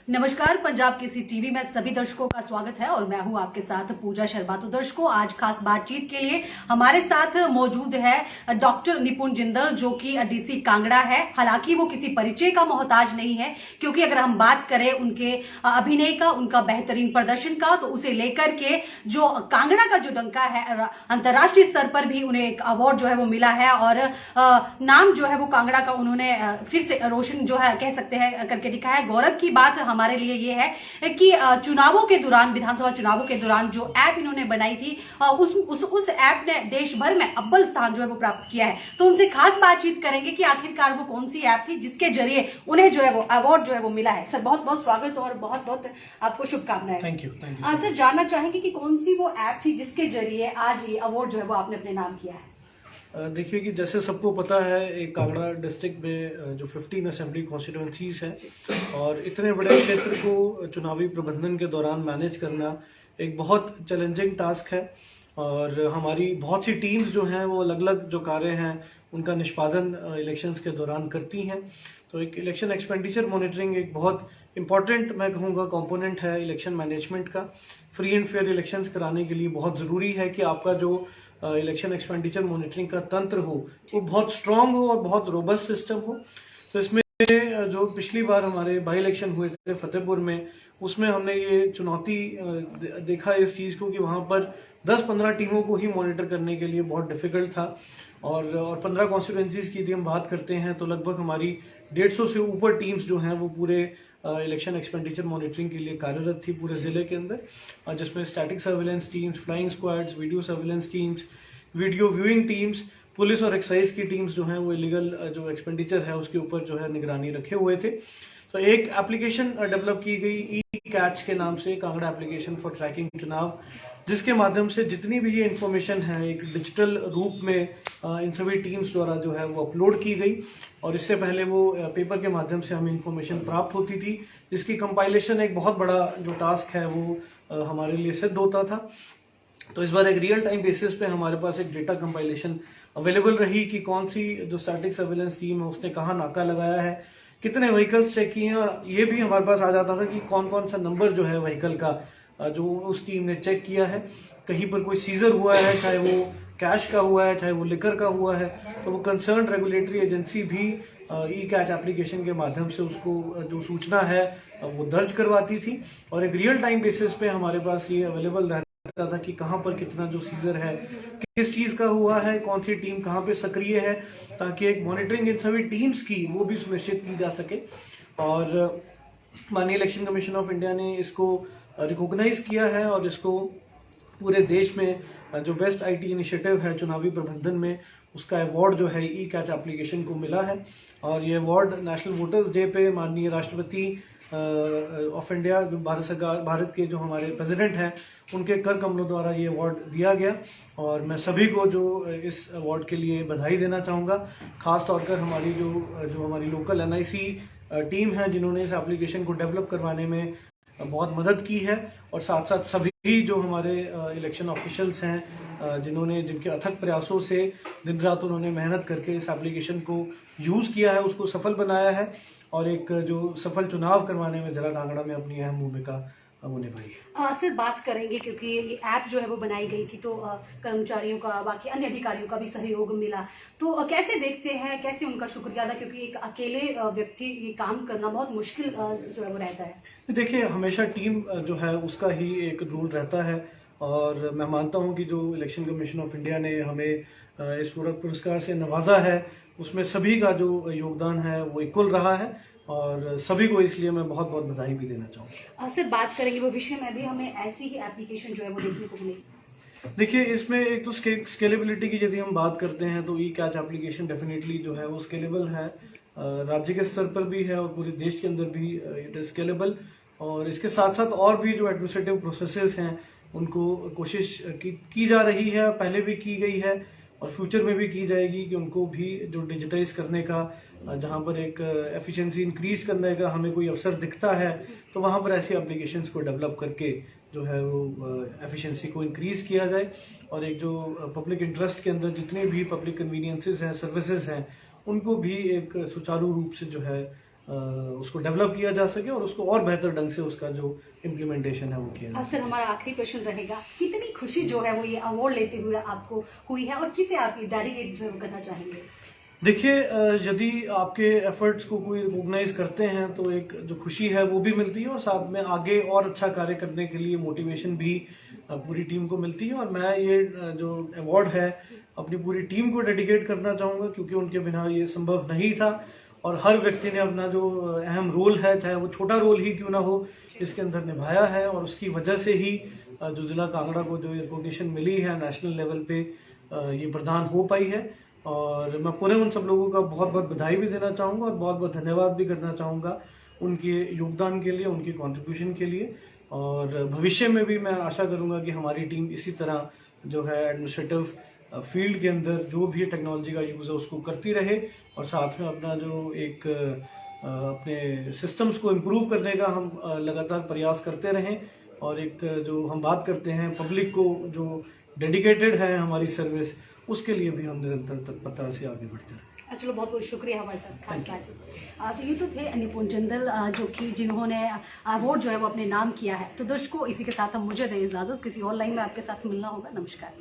नमस्कार, पंजाब केसरी टीवी में सभी दर्शकों का स्वागत है और मैं हूं आपके साथ पूजा शर्मा। तो दर्शकों, आज खास बातचीत के लिए हमारे साथ मौजूद है डॉक्टर निपुण जिंदल, जो कि डीसी कांगड़ा है। हालांकि वो किसी परिचय का मोहताज नहीं है, क्योंकि अगर हम बात करें उनके अभिनय का, उनका बेहतरीन प्रदर्शन का, तो उसे लेकर के जो कांगड़ा का जो डंका है, अंतर्राष्ट्रीय स्तर पर भी उन्हें एक अवार्ड जो है वो मिला है और नाम जो है वो कांगड़ा का उन्होंने फिर से रोशन जो है कह सकते हैं करके दिखाया है। गौरव की बात हमारे लिए ये है कि चुनावों के दौरान, विधानसभा चुनावों के दौरान जो ऐप इन्होंने बनाई थी, उस ऐप ने देश भर में अव्वल स्थान जो है वो प्राप्त किया है। तो उनसे खास बातचीत करेंगे कि आखिरकार वो कौन सी ऐप थी जिसके जरिए उन्हें जो है वो अवार्ड जो है वो मिला है। सर, बहुत बहुत स्वागत और बहुत बहुत आपको शुभकामनाएं। Thank you. सर, जानना चाहेंगे कि कौन सी वो ऐप थी जिसके जरिए आज ये अवार्ड जो है वो आपने अपने नाम किया है। देखिए कि जैसे सबको पता है, एक कांगड़ा डिस्ट्रिक्ट में जो 15 असेंबली कॉन्स्टिट्यूंसीज हैं और इतने बड़े क्षेत्र को चुनावी प्रबंधन के दौरान मैनेज करना एक बहुत चैलेंजिंग टास्क है। और हमारी बहुत सी टीम्स जो हैं वो अलग अलग जो कार्य हैं उनका निष्पादन इलेक्शंस के दौरान करती हैं। तो एक इलेक्शन एक्सपेंडिचर मॉनिटरिंग एक बहुत इंपॉर्टेंट, मैं कहूँगा, कंपोनेंट है इलेक्शन मैनेजमेंट का। फ्री एंड फेयर इलेक्शंस कराने के लिए बहुत ज़रूरी है कि आपका जो इलेक्शन एक्सपेंडिचर मॉनिटरिंग का तंत्र हो वो बहुत स्ट्रांग हो और बहुत रोबस्ट सिस्टम हो। तो इसमें जो पिछली बार हमारे बाई इलेक्शन हुए थे फतेहपुर में, उसमें हमने ये चुनौती देखा इस चीज़ को कि वहाँ पर 10-15 टीमों को ही मॉनिटर करने के लिए बहुत डिफिकल्ट था। और 15 कॉन्स्टिट्यूंसीज की यदि हम बात करते हैं तो लगभग हमारी 150 से ऊपर टीम्स जो हैं वो पूरे इलेक्शन एक्सपेंडिचर मॉनिटरिंग के लिए कार्यरत थी पूरे जिले के अंदर, जिसमें static surveillance teams, flying squads, video surveillance teams, video viewing teams, police और एक्साइज की टीम्स जो हैं वो इलीगल जो एक्सपेंडिचर है उसके ऊपर जो है निगरानी रखे हुए थे। तो एक एप्लीकेशन डेवलप की गई ई कैच के नाम से, कांगड़ा एप्लीकेशन फॉर ट्रैकिंग चुनाव, जिसके माध्यम से जितनी भी ये इन्फॉर्मेशन है एक डिजिटल रूप में इन सभी टीम्स द्वारा जो है वो अपलोड की गई। और इससे पहले वो पेपर के माध्यम से हमें इन्फॉर्मेशन प्राप्त होती थी, जिसकी कंपाइलेशन एक बहुत बड़ा जो टास्क है वो हमारे लिए सिद्ध होता था। तो इस बार एक रियल टाइम बेसिस पे हमारे पास एक डेटा कंपाइलेशन अवेलेबल रही कि कौन सी जो स्टैटिक सर्विलेंस टीम है उसने कहाँ नाका लगाया है, कितने व्हीकल्स चेक किए हैं, और ये भी हमारे पास आ जाता था कि कौन कौन सा नंबर जो है व्हीकल का जो उस टीम ने चेक किया है। कहीं पर कोई सीजर हुआ है, चाहे वो कैश का हुआ है, चाहे वो लिकर का हुआ है, तो वो कंसर्न रेगुलेटरी एजेंसी भी ई कैच एप्लीकेशन के माध्यम से उसको जो सूचना है वो दर्ज करवाती थी। और एक रियल टाइम बेसिस पे हमारे पास ये अवेलेबल रहता था कि कहाँ पर कितना जो सीजर है, किस चीज का हुआ है, कौन सी टीम कहाँ पे सक्रिय है, ताकि एक मॉनिटरिंग इन सभी टीम्स की वो भी सुनिश्चित की जा सके। और माननीय इलेक्शन कमीशन ऑफ इंडिया ने इसको रिकॉग्नाइज किया है और इसको पूरे देश में जो बेस्ट आईटी इनिशिएटिव है चुनावी प्रबंधन में, उसका अवार्ड जो है ई कैच एप्लीकेशन को मिला है। और ये अवार्ड नेशनल वोटर्स डे पे माननीय राष्ट्रपति ऑफ इंडिया, जो भारत के जो हमारे प्रेसिडेंट हैं, उनके कर कमलों द्वारा ये अवार्ड दिया गया। और मैं सभी को जो इस अवार्ड के लिए बधाई देना चाहूँगा, खास तौर पर हमारी जो हमारी लोकल एनआईसी टीम है जिन्होंने इस एप्लीकेशन को डेवलप करवाने में बहुत मदद की है, और साथ साथ सभी जो हमारे इलेक्शन ऑफिशियल्स हैं जिनके अथक प्रयासों से दिन रात उन्होंने मेहनत करके इस एप्लीकेशन को यूज़ किया है, उसको सफल बनाया है और एक जो सफल चुनाव करवाने में जिला कांगड़ा में अपनी अहम भूमिका वो निभाई। सर, बात करेंगे क्योंकि ये ऐप जो है वो बनाई गई थी, तो कर्मचारियों का, बाकी अन्य अधिकारियों का भी सहयोग मिला। तो कैसे देखते हैं, कैसे उनका शुक्रिया अदा, क्योंकि एक अकेले व्यक्ति ये काम करना बहुत मुश्किल जो है वो रहता है। देखिए, हमेशा टीम जो है उसका ही एक रोल रहता है, और मैं मानता हूं कि जो इलेक्शन कमीशन ऑफ इंडिया ने हमें इस पुरस्कार से नवाजा है, उसमें सभी का जो योगदान है वो इक्वल रहा है, और सभी को इसलिए मैं बहुत बहुत बधाई भी देना चाहूँगा। सर, बात करेंगे वो विषय में भी हमें ऐसी ही एप्लीकेशन जो है वो देखने को मिलेगी। देखिए, इसमें एक तो स्केलेबिलिटी की यदि हम बात करते हैं तो ई कैच एप्लीकेशन डेफिनेटली जो है वो स्केलेबल है, राज्य के स्तर पर भी है और पूरे देश के अंदर भी इट इज स्केलेबल। और इसके साथ साथ और भी जो एडमिनिस्ट्रेटिव प्रोसेसेस हैं उनको कोशिश की जा रही है, पहले भी की गई है और फ्यूचर में भी की जाएगी कि उनको भी जो डिजिटाइज करने का, जहां पर एक एफिशिएंसी इंक्रीज करने का हमें कोई अवसर दिखता है तो वहां पर ऐसी एप्लीकेशंस को डेवलप करके जो है वो एफिशिएंसी को इंक्रीज किया जाए, और एक जो पब्लिक इंटरेस्ट के अंदर जितने भी पब्लिक कन्वीनियंसेस हैं, सर्विसेज हैं, उनको भी एक सुचारू रूप से जो है उसको डेवलप किया जा सके और उसको और बेहतर ढंग से उसका जो इम्प्लीमेंटेशन है वो किया जाए। सर, हमारा आखिरी प्रश्न रहेगा, कितनी खुशी जो है वो ये अवार्ड लेते हुए आपको हुई है और किसे आप डेडिकेट जो करना चाहेंगे? देखिए, यदि आपके एफर्ट्स को कोई रिकॉग्नाइज करते हैं तो एक जो खुशी है वो भी मिलती है और साथ में आगे और अच्छा कार्य करने के लिए मोटिवेशन भी पूरी टीम को मिलती है। और मैं ये जो अवार्ड है अपनी पूरी टीम को डेडिकेट करना चाहूँगा, क्योंकि उनके बिना ये संभव नहीं था और हर व्यक्ति ने अपना जो अहम रोल है, चाहे वो छोटा रोल ही क्यों ना हो, इसके अंदर निभाया है और उसकी वजह से ही जो जिला कांगड़ा को जो रिकॉग्निशन मिली है नेशनल लेवल पे ये प्रदान हो पाई है। और मैं पूरे उन सब लोगों का बहुत बहुत बधाई भी देना चाहूँगा और बहुत बहुत धन्यवाद भी करना चाहूँगा उनके योगदान के लिए, उनकी कंट्रीब्यूशन के लिए। और भविष्य में भी मैं आशा करूँगा कि हमारी टीम इसी तरह जो है एडमिनिस्ट्रेटिव फील्ड के अंदर जो भी टेक्नोलॉजी का यूज़ है उसको करती रहे और साथ में अपना जो एक अपने सिस्टम्स को इम्प्रूव करने का हम लगातार प्रयास करते रहें। और एक जो हम बात करते हैं पब्लिक को जो डेडिकेटेड है हमारी सर्विस, उसके लिए भी हम निरंतर तत्परता से आगे बढ़ते रहें। चलो, बहुत बहुत शुक्रिया हमारे साथ खास बातचीत। तो ये तो थे निपुण जिंदल, जो कि जिन्होंने अवार्ड जो है वो अपने नाम किया है। तो दर्शकों, इसी के साथ हम मुझे दें इजाजत, किसी और लाइन में आपके साथ मिलना होगा। नमस्कार।